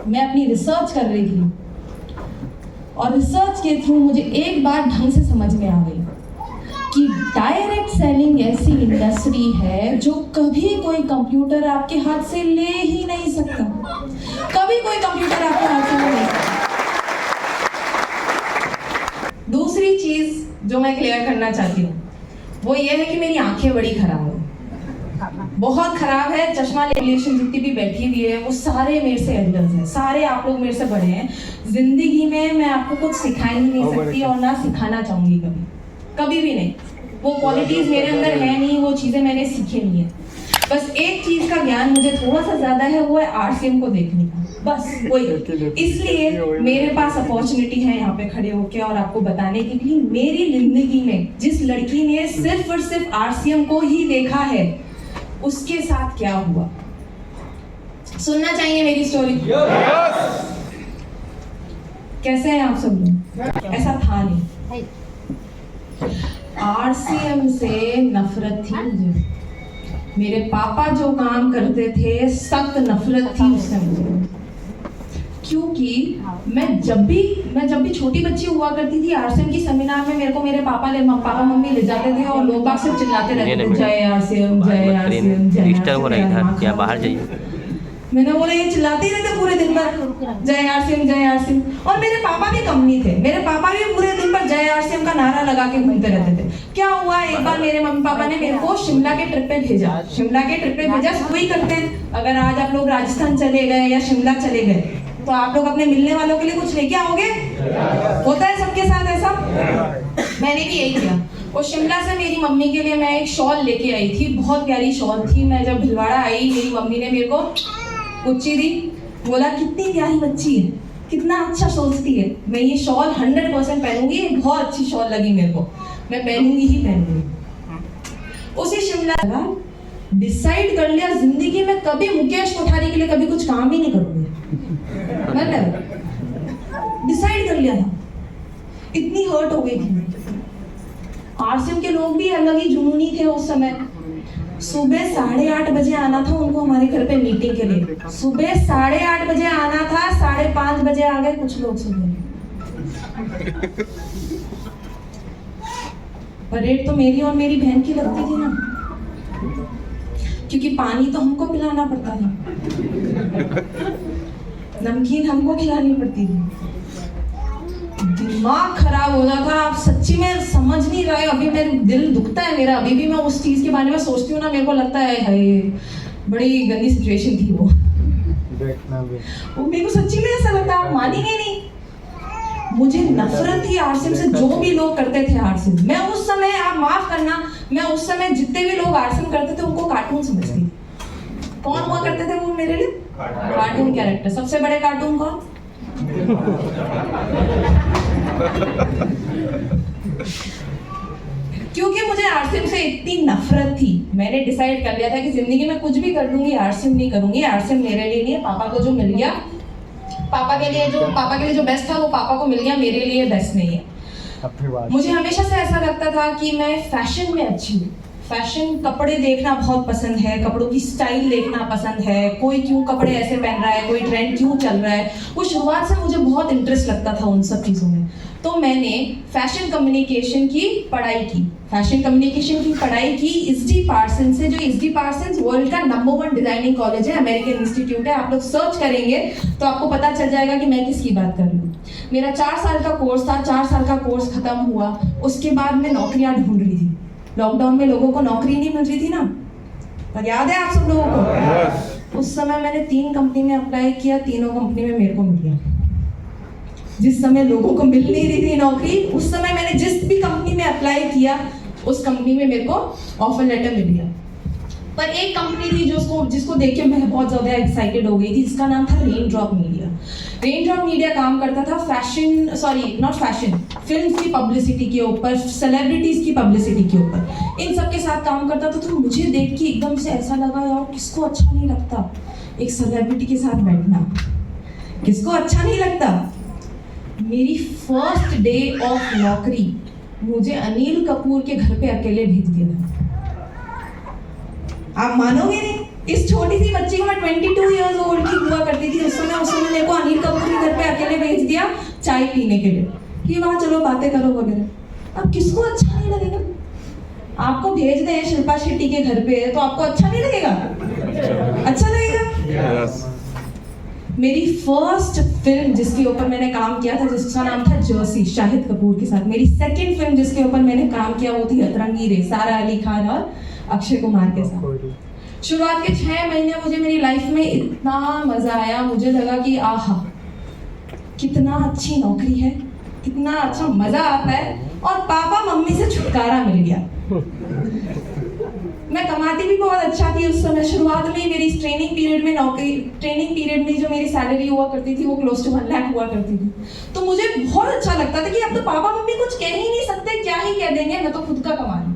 मैं अपनी रिसर्च कर रही थी और रिसर्च के थ्रू मुझे एक बात ढंग से समझ में आ गई कि डायरेक्ट सेलिंग ऐसी इंडस्ट्री है जो कभी कोई कंप्यूटर आपके हाथ से ले ही नहीं सकता। कभी कोई कंप्यूटर आपके हाथ से ले नहीं सकता। दूसरी चीज जो मैं क्लियर करना चाहती हूँ वो ये है कि मेरी आंखें बड़ी खराब है, बहुत खराब है। चश्मा रिलेशन जितनी भी बैठी हुई है वो सारे मेरे से एल्डर्स हैं, सारे आप लोग मेरे से बड़े हैं। जिंदगी में मैं आपको कुछ सिखा ही नहीं सकती और ना सिखाना चाहूंगी कभी, कभी भी नहीं। वो क्वालिटीज मेरे अंदर है नहीं, वो चीजें मैंने सीखी नहीं है। बस एक चीज का ज्ञान मुझे थोड़ा सा ज्यादा है, वो है आरसीएम को देखने का, बस वही। इसलिए मेरे पास अपॉर्चुनिटी है यहाँ पे खड़े होके और आपको बताने के लिए मेरी जिंदगी में जिस लड़की ने सिर्फ और सिर्फ आरसीएम को ही देखा है उसके साथ क्या हुआ। सुनना चाहिए मेरी स्टोरी? कैसे हैं आप सब लोग? ऐसा था नहीं। आरसीएम से नफरत थी मुझे। मेरे पापा जो काम करते थे सख्त नफरत थी उससे मुझे, क्योंकि मैं जब भी छोटी बच्ची हुआ करती थी आरसीएम की सेमिनार में मेरे को मेरे पापा मम्मी ले जाते थे और लोग बाग से चिल्लाते रहते थे जय आरसीएम जय आरसीएम जय आरसीएम। मैंने बोला ये चिल्लाते ही रहते पूरे दिन भर जय आरसीएम। और मेरे पापा भी कम नहीं थे, मेरे पापा भी पूरे दिन भर जय आरसीएम का नारा लगा के घूमते रहते थे। क्या हुआ, एक बार मेरे मम्मी पापा ने मेरे को शिमला के ट्रिप पे भेजा। वही करते हैं, अगर आज आप लोग राजस्थान चले गए या शिमला चले गए तो आप लोग अपने मिलने वालों के लिए कुछ लेके आओगे, होता है सबके साथ ऐसा। मैंने भी यही किया। और शिमला से मेरी मम्मी के लिए मैं एक शॉल लेके आई थी, बहुत प्यारी शॉल थी। मैं जब भिलवाड़ा आई मेरी मम्मी ने मेरे को कुच्ची दी, बोला कितनी प्यारी बच्ची है, कितना अच्छा सोचती है, मैं ये शॉल 100% पहनूंगी, ये बहुत अच्छी शॉल लगी मेरे को, मैं पहनूंगी ही पहनूंगी। उसी शिमला डिसाइड कर लिया जिंदगी में कभी मुकेश कोठारी के लिए कभी कुछ काम ही नहीं करूंगी, मतलब डिसाइड कर लिया था। इतनी हर्ट हो गई थी। आरसीएम के लोग भी अलग ही जुनूनी थे उस समय। सुबह 8:30 बजे आना था उनको हमारे घर पे मीटिंग के लिए। सुबह 8:30 बजे आना था, 5:30 बजे आ गए कुछ लोग सुबह। परेड तो मेरी और मेरी बहन की लगती थी ना, क्योंकि पानी तो हमको पिलाना पड़ता था, नमकीन हमको खिलानी पड़ती थी। दिमाग खराब हो रहा था, आप सच्ची में समझ नहीं रहे। अभी मेरा दिल दुखता है, मेरा अभी भी मैं उस चीज के बारे में सोचती हूँ ना, मेरे को लगता है बड़ी गंदी सिचुएशन थी वो मेरे को सच्ची में ऐसा लगता है, आप मानेंगे नहीं। मुझे नफरत थी आरसीएम से, जो भी लोग करते थे आरसीएम। मैं उस समय, आप माफ करना, मैं उस समय जितने भी लोग आरसीएम करते थे उनको कार्टून समझती थी। कौन हुआ करते थे वो मेरे लिए? Cartoon character. सबसे बड़े कार्टून कौन? क्योंकि मुझे आरसीएम से इतनी नफरत थी, मैंने डिसाइड कर लिया था कि जिंदगी में कुछ भी कर लूंगी, आरसीएम नहीं करूंगी। आरसीएम मेरे लिए नहीं है। पापा को जो मिल गया, पापा के लिए जो बेस्ट था वो पापा को मिल गया, मेरे लिए बेस्ट नहीं है। मुझे हमेशा से ऐसा लगता था कि मैं फैशन में अच्छी हूँ। फैशन, कपड़े देखना बहुत पसंद है, कपड़ों की स्टाइल देखना पसंद है, कोई क्यों कपड़े ऐसे पहन रहा है, कोई ट्रेंड क्यों चल रहा है, वो शुरुआत से मुझे बहुत इंटरेस्ट लगता था उन सब चीज़ों में। तो मैंने फैशन कम्युनिकेशन की पढ़ाई की। एसडी पार्सन से, जो एसडी पार्सन वर्ल्ड का नंबर 1 डिजाइनिंग कॉलेज है, अमेरिकन इंस्टीट्यूट है। आप लोग सर्च करेंगे तो आपको पता चल जाएगा कि मैं किसकी बात कर रही हूँ। मेरा 4 साल का कोर्स था, 4 साल का कोर्स खत्म हुआ, उसके बाद मैं नौकरियां ढूंढ रही थी। लॉकडाउन में लोगों को नौकरी नहीं मिल रही थी ना, पर याद है आप सब लोगों को? उस समय मैंने 3 कंपनी में अप्लाई किया, तीनों कंपनी में मेरे को मिल गया। जिस समय लोगों को मिल नहीं रही थी नौकरी, उस समय मैंने जिस भी कंपनी में अप्लाई किया उस कंपनी में मेरे को ऑफर लेटर मिल गया। पर एक कंपनी थी जिसको देख के मैं बहुत ज्यादा एक्साइटेड हो गई थी, जिसका नाम था रेनड्रॉप मीडिया। रेनड्रॉप मीडिया काम करता था फिल्म की पब्लिसिटी के ऊपर, सेलिब्रिटीज की पब्लिसिटी के ऊपर, इन सब के साथ काम करता था। तो मुझे देख के एकदम से ऐसा लगा, यार किसको अच्छा नहीं लगता एक सेलिब्रिटी के साथ बैठना, किसको अच्छा नहीं लगता। मेरी फर्स्ट डे ऑफ नौकरी मुझे अनिल कपूर के घर पे अकेले भेज दिया था। आप मानोगे नहीं, इस छोटी सी बच्ची को, मैं 22 इयर्स ओल्ड की हुआ करती थी उस समय मेरे को खाने भेज दिया चाय पीने के लिए कि वहाँ चलो बातें करो वगैरह। अब किसको अच्छा नहीं लगेगा? आपको भेज दें शिल्पा शेट्टी के घर पे तो आपको अच्छा नहीं लगेगा? अच्छा लगेगा। मेरी फर्स्ट फिल्म जिसके ऊपर मैंने काम किया था जिसका नाम था जर्सी, शाहिद कपूर के साथ। मेरी सेकंड फिल्म जिसके ऊपर मैंने काम किया वो थी अतरंगी रे, सारा अली खान और अक्षय कुमार के साथ। शुरुआत के 6 महीने मुझे मेरी लाइफ में इतना मजा आया, मुझे लगा कि आहा कितना अच्छी नौकरी है, कितना अच्छा मजा आता है और पापा मम्मी से छुटकारा मिल गया। मैं कमाती भी बहुत अच्छा थी उस समय। शुरुआत में मेरी ट्रेनिंग पीरियड में जो मेरी सैलरी हुआ करती थी वो क्लोज टू 1 लाख हुआ करती थी। तो मुझे बहुत अच्छा लगता था कि अब तो पापा मम्मी कुछ कह ही नहीं सकते, क्या ही कह देंगे, मैं तो खुद का कमा रही।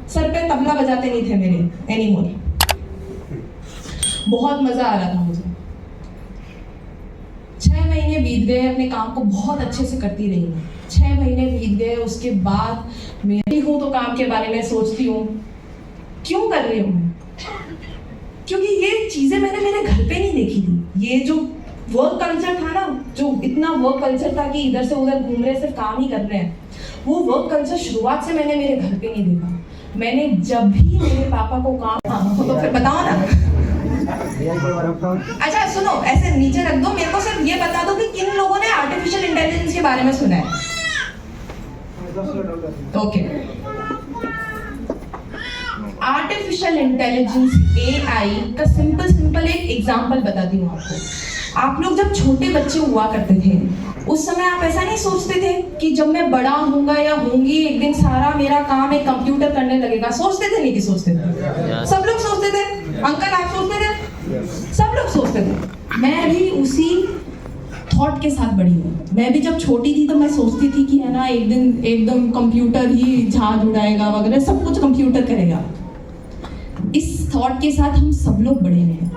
सर पे तबला बजाते नहीं थे मेरे एनीमोर। बहुत मजा आ रहा था मुझे। 6 महीने बीत गए, अपने काम को बहुत अच्छे से करती रही मैं। 6 महीने बीत गए, उसके बाद मैं हूँ तो काम के बारे में सोचती हूँ क्यों कर रही हूँ मैं, क्योंकि ये चीजें मैंने मेरे घर पे नहीं देखी थी। ये जो वर्क कल्चर था ना, जो इतना वर्क कल्चर था कि इधर से उधर घूम रहे सिर्फ काम ही कर रहे हैं, वो वर्क कल्चर शुरुआत से मैंने मेरे घर पे नहीं देखा। मैंने जब भी मेरे पापा को काम तो फिर बताओ ना। अच्छा सुनो, ऐसे नीचे रख दो, मेरे को सिर्फ ये बता दो कि किन लोगों ने आर्टिफिशियल इंटेलिजेंस के बारे में सुना है। ओके, आर्टिफिशियल इंटेलिजेंस AI का सिंपल एक एग्जांपल बताती हूँ आपको। आप लोग जब छोटे बच्चे हुआ करते थे उस समय आप ऐसा नहीं सोचते थे कि जब मैं बड़ा होऊंगा या होंगी एक दिन सारा मेरा काम एक कंप्यूटर करने लगेगा? सोचते थे नहीं कि सोचते थे? सब लोग सोचते थे। अंकल आप सोचते थे? सब लोग सोचते थे। मैं भी उसी थॉट के साथ बड़ी हूँ। मैं भी जब छोटी थी तो मैं सोचती थी कि है ना एक दिन एकदम कंप्यूटर ही झाड़ उड़ाएगा वगैरह, सब कुछ कंप्यूटर करेगा। इस थॉट के साथ हम सब लोग बड़े हैं,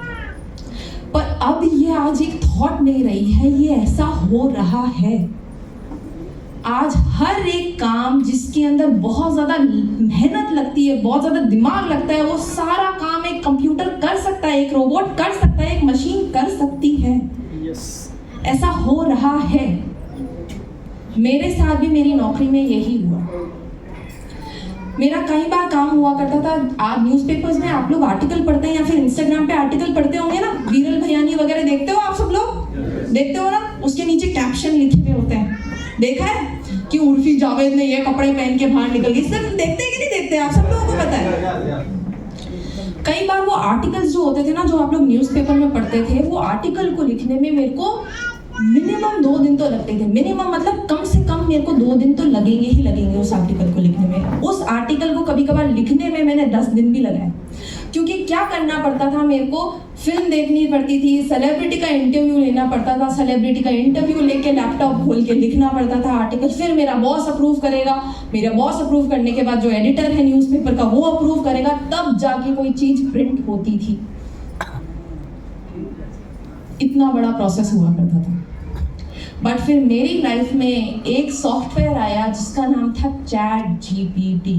पर अब ये आज एक थॉट नहीं रही है, ये ऐसा हो रहा है। आज हर एक काम जिसके अंदर बहुत ज्यादा मेहनत लगती है, बहुत ज्यादा दिमाग लगता है, वो सारा काम एक कंप्यूटर कर सकता है, एक रोबोट कर सकता है, एक मशीन कर सकती है। ऐसा हो रहा है। मेरे साथ भी मेरी नौकरी में यही हुआ। मेरा कई बार काम हुआ करता था। आज न्यूज़पेपर्स में आप लोग आर्टिकल पढ़ते हैं या फिर इंस्टाग्राम पे आर्टिकल पढ़ते होंगे ना, वीरल भयानी वगैरह देखते हो आप सब लोग? देखते हो ना? उसके नीचे कैप्शन लिखे हुए होते हैं, देखा है कि उर्फी जावेद ने ये कपड़े पहन के बाहर निकल गई। सिर्फ देखते हैं कि नहीं देखते? आप सब लोगों को पता है। कई बार वो आर्टिकल्स जो होते थे ना, जो आप लोग न्यूज़पेपर में पढ़ते थे, वो आर्टिकल को लिखने में मेरे को मिनिमम 2 दिन तो लगते थे। मिनिमम मतलब कम से कम मेरे को 2 दिन तो लगेंगे ही लगेंगे उस आर्टिकल को लिखने में। उस आर्टिकल को कभी कभार लिखने में मैंने 10 दिन भी लगाए, क्योंकि क्या करना पड़ता था, मेरे को फिल्म देखनी पड़ती थी, सेलिब्रिटी का इंटरव्यू लेना पड़ता था, सेलिब्रिटी का इंटरव्यू लेके लैपटॉप खोल के लिखना पड़ता था आर्टिकल, फिर मेरा बॉस अप्रूव करेगा, मेरा बॉस अप्रूव करने के बाद जो एडिटर है न्यूज़पेपर का वो अप्रूव करेगा, तब जाके कोई चीज प्रिंट होती थी। इतना बड़ा प्रोसेस हुआ करता था। बट फिर मेरी लाइफ में एक सॉफ्टवेयर आया जिसका नाम था ChatGPT।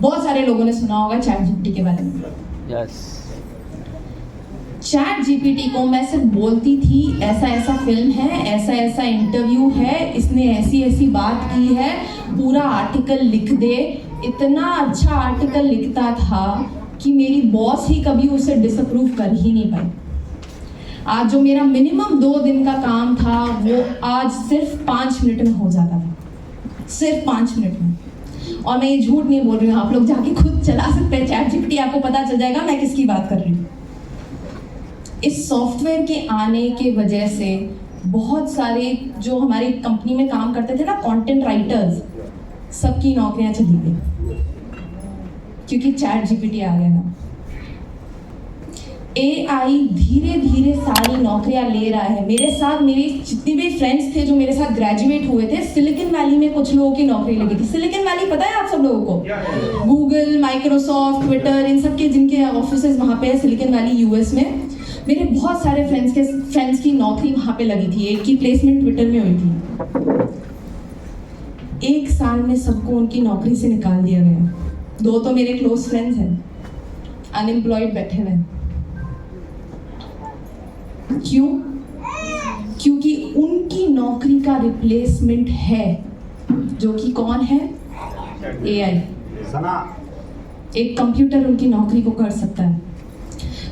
बहुत सारे लोगों ने सुना होगा ChatGPT के बारे में। Yes. ChatGPT को मैं सिर्फ बोलती थी ऐसा ऐसा फिल्म है, ऐसा ऐसा इंटरव्यू है, इसने ऐसी ऐसी बात की है, पूरा आर्टिकल लिख दे। इतना अच्छा आर्टिकल लिखता था कि मेरी बॉस ही कभी उसे डिसअप्रूव कर ही नहीं पाई। आज जो मेरा मिनिमम 2 दिन का काम था वो आज सिर्फ 5 मिनट में हो जाता था, सिर्फ 5 मिनट में। और मैं ये झूठ नहीं बोल रही हूँ, आप लोग जाके खुद चला सकते हैं ChatGPT, आपको पता चल जाएगा मैं किसकी बात कर रही हूँ। इस सॉफ्टवेयर के आने के वजह से बहुत सारे जो हमारी कंपनी में काम करते थे ना, कंटेंट राइटर्स, सबकी नौकरियां चली गई क्योंकि ChatGPT आ गया था। AI धीरे धीरे सारी नौकरियां ले रहा है। मेरे साथ मेरे जितने भी फ्रेंड्स थे जो मेरे साथ ग्रेजुएट हुए थे, सिलिकॉन वैली में कुछ लोगों की नौकरी लगी थी। सिलिकॉन वैली पता है आप सब लोगों को? गूगल, माइक्रोसॉफ्ट, ट्विटर, इन सब के जिनके ऑफिसेज वहाँ पे है सिलिकॉन वैली US में। मेरे बहुत सारे फ्रेंड्स की नौकरी वहाँ पे लगी थी। एक की प्लेसमेंट ट्विटर में हुई थी। 1 साल में सबको उनकी नौकरी से निकाल दिया गया। 2 तो मेरे क्लोज फ्रेंड्स हैं, अनएम्प्लॉयड बैठे हुए। क्यों? क्योंकि उनकी का रिप्लेसमेंट है, जो कि कौन है? AI। एक कंप्यूटर उनकी नौकरी को कर सकता है।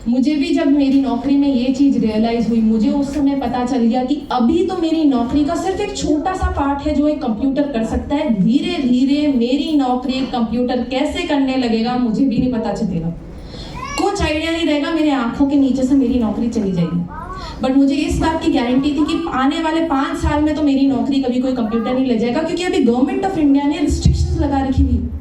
मुझे भी जब मेरी नौकरी में ये चीज़ रियलाइज़ हुई, मुझे उस समय पता चल गया कि अभी तो मेरी नौकरी का सिर्फ एक छोटा सा पार्ट है जो एक कंप्यूटर कर सकता है। धीरे धीरे मेरी नौकरी कंप्यूटर कैसे करने लगेगा मुझे भी नहीं पता चलेगा, कुछ आइडिया नहीं रहेगा, मेरे आंखों के नीचे से मेरी नौकरी चली जाएगी। बट मुझे इस बात की गारंटी थी कि आने वाले 5 साल में तो मेरी नौकरी कभी कोई कंप्यूटर नहीं ले जाएगा, क्योंकि अभी गवर्नमेंट ऑफ इंडिया ने रिस्ट्रिक्शंस लगा रखी हुई है।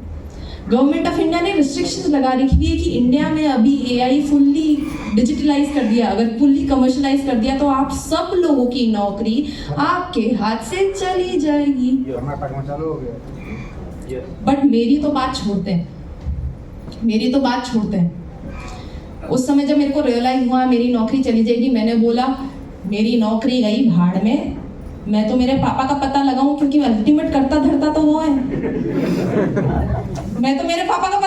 गवर्नमेंट ऑफ इंडिया ने रिस्ट्रिक्शंस लगा रखी हुई है कि इंडिया में अभी AI फुल्ली डिजिटलाइज कर दिया, अगर फुल्ली कमर्शलाइज कर दिया तो आप सब लोगों की नौकरी आपके हाथ से चली जाएगी। बट मेरी तो बात छोड़ते हैं, मेरी तो बात छोड़ते हैं। उस समय जब मेरे को रियलाइज हुआ मेरी नौकरी चली जाएगी, मैंने बोला मेरी नौकरी गई भाड़ में, मैं तो मेरे पापा का पता लगाऊं, क्योंकि अल्टीमेट करता धरता तो वो है। मैं तो मेरे पापा का